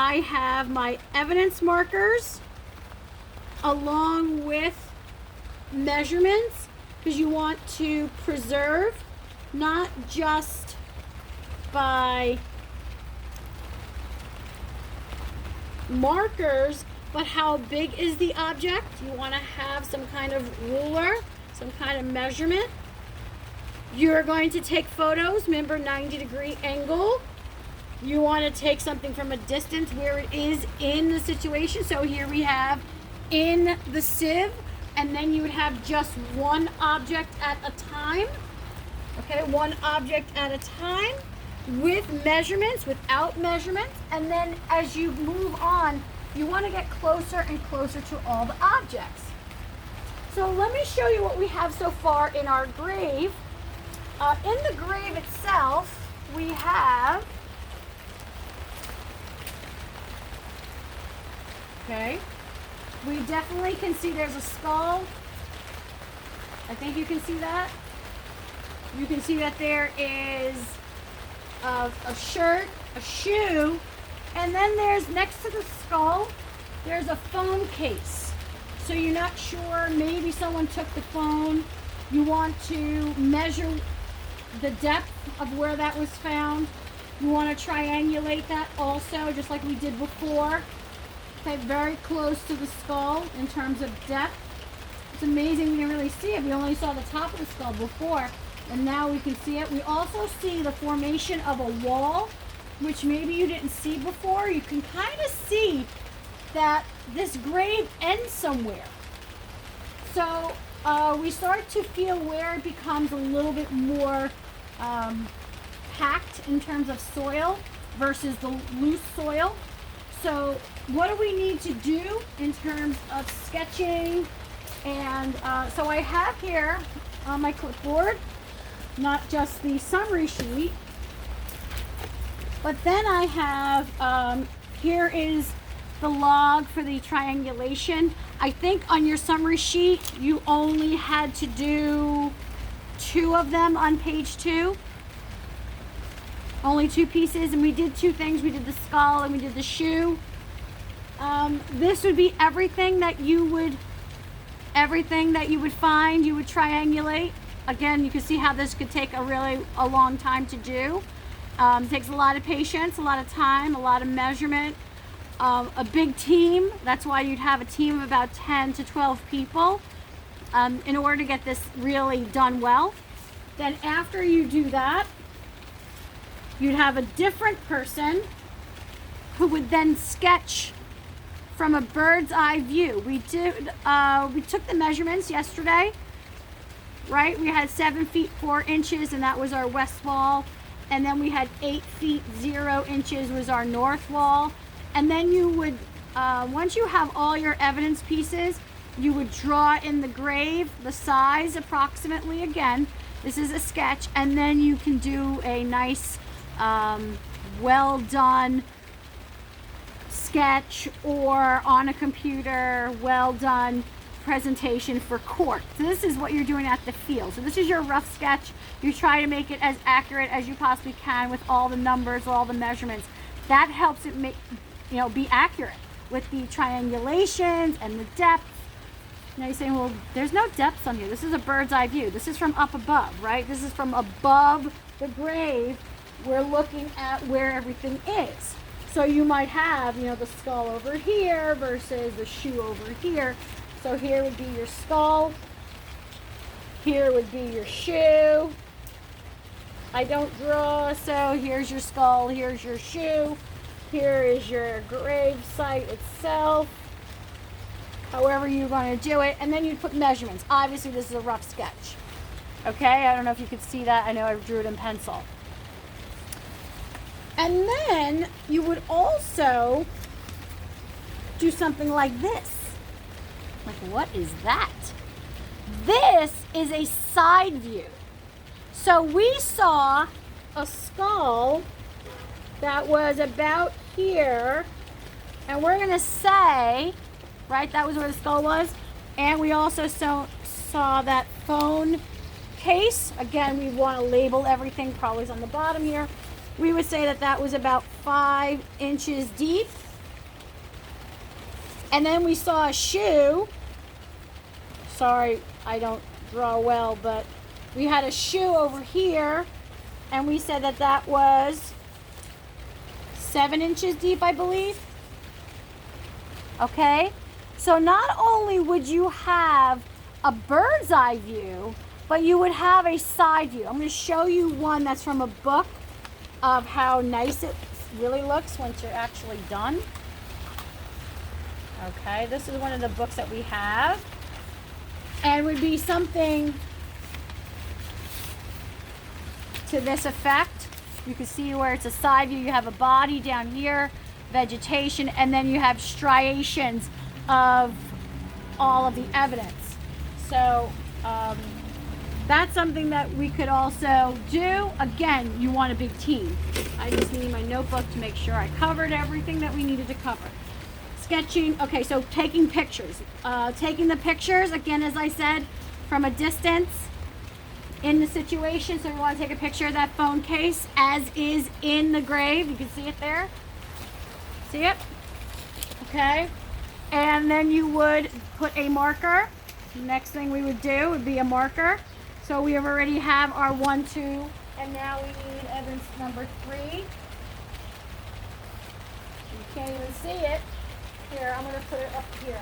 I have my evidence markers along with measurements, because you want to preserve not just by markers, but how big is the object. You want to have some kind of ruler, some kind of measurement. You're going to take photos, remember 90-degree angle. You want to take something from a distance where it is in the situation. So here we have in the sieve, and then you would have just one object at a time. Okay, one object at a time with measurements, without measurements. And then as you move on, you want to get closer and closer to all the objects. So let me show you what we have so far in our grave. In the grave itself, we have, okay, we definitely can see there's a skull. I think you can see that. You can see that there is a shirt, a shoe, and then there's next to the skull, there's a phone case. So you're not sure, maybe someone took the phone. You want to measure the depth of where that was found. You want to triangulate that also, just like we did before. Okay, very close to the skull in terms of depth. It's amazing we didn't really see it. We only saw the top of the skull before, and now we can see it. We also see the formation of a wall, which maybe you didn't see before. You can kind of see that this grave ends somewhere. So we start to feel where it becomes a little bit more packed in terms of soil versus the loose soil. So what do we need to do in terms of sketching? And so I have here on my clipboard, not just the summary sheet, but then I have, here is the log for the triangulation. I think on your summary sheet, you only had to do 2 of them on page 2. Only 2 pieces, and we did 2 things. We did the skull and we did the shoe. This would be everything that you would find, you would triangulate. Again, you can see how this could take a long time to do. It takes a lot of patience, a lot of time, a lot of measurement. A big team, that's why you'd have a team of about 10 to 12 people in order to get this really done well. Then after you do that, you'd have a different person who would then sketch from a bird's eye view. We took the measurements yesterday, right? We had 7 feet 4 inches, and that was our west wall. And then we had 8 feet 0 inches was our north wall. And then you would, once you have all your evidence pieces, you would draw in the grave the size approximately. Again, this is a sketch, and then you can do a nice, well done sketch, or on a computer, well done presentation for court. So this is what you're doing at the field. So this is your rough sketch. You try to make it as accurate as you possibly can with all the numbers, all the measurements. That helps it make, be accurate with the triangulations and the depth. Now you're saying, well, there's no depths on here. This is a bird's eye view. This is from up above, right? This is from above the grave. We're looking at where everything is. So you might have, the skull over here versus the shoe over here. So here would be your skull. Here would be your shoe. I don't draw, so here's your skull, here's your shoe. Here is your grave site itself. However you're going to do it. And then you put measurements. Obviously, this is a rough sketch. Okay, I don't know if you could see that. I know I drew it in pencil. And then you would also do something like this. Like, what is that? This is a side view. So we saw a skull that was about here, and we're going to say, right, that was where the skull was, and we also saw that phone case. Again, we want to label everything, probably is on the bottom here. We would say that that was about 5 inches deep, And then we saw a shoe. Sorry, I don't draw well, but we had a shoe over here, and we said that that was 7 inches deep, I believe. Okay, so not only would you have a bird's eye view, but you would have a side view. I'm going to show you one that's from a book of how nice it really looks once you're actually done. Okay, this is one of the books that we have, and would be something to this effect. You can see where it's a side view. You have a body down here, vegetation, and then you have striations of all of the evidence. So that's something that we could also do. Again, you want a big team. I just need my notebook to make sure I covered everything that we needed to cover. Sketching, okay, so taking pictures. Taking the pictures, again, as I said, from a distance in the situation. So we want to take a picture of that phone case as is in the grave. You can see it there. See it? Okay. And then you would put a marker. Next thing we would do would be a marker. So we already have our 1, 2, and now we need evidence number 3. You can't even see it. Here, I'm going to put it up here.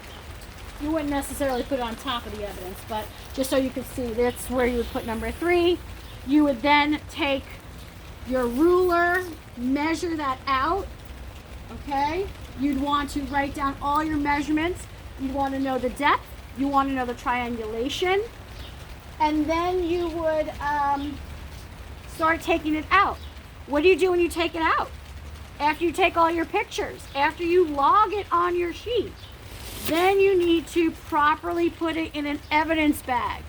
You wouldn't necessarily put it on top of the evidence, but just so you can see, that's where you would put number 3. You would then take your ruler, measure that out, okay? You'd want to write down all your measurements. You'd want to know the depth. You want to know the triangulation. And then you would start taking it out. What do you do when you take it out? After you take all your pictures, after you log it on your sheet, then you need to properly put it in an evidence bag.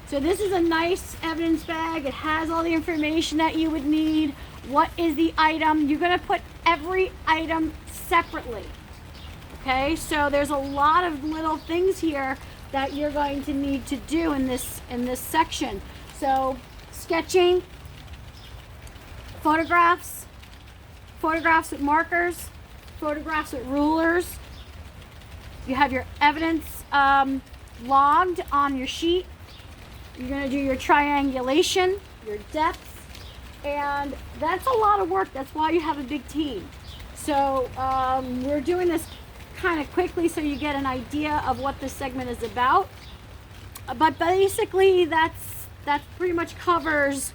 So this is a nice evidence bag. It has all the information that you would need. What is the item? You're going to put every item separately. Okay, so there's a lot of little things here that you're going to need to do in this section. So sketching, photographs with markers, photographs with rulers. You have your evidence logged on your sheet. You're going to do your triangulation, your depth, and that's a lot of work. That's why you have a big team. So we're doing this kind of quickly so you get an idea of what this segment is about. But basically that pretty much covers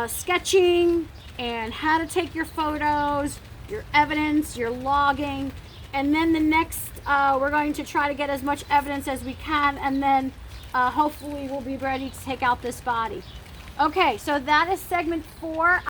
sketching and how to take your photos, your evidence, your logging, and then the next we're going to try to get as much evidence as we can, and then hopefully we'll be ready to take out this body. Okay, so that is segment 4.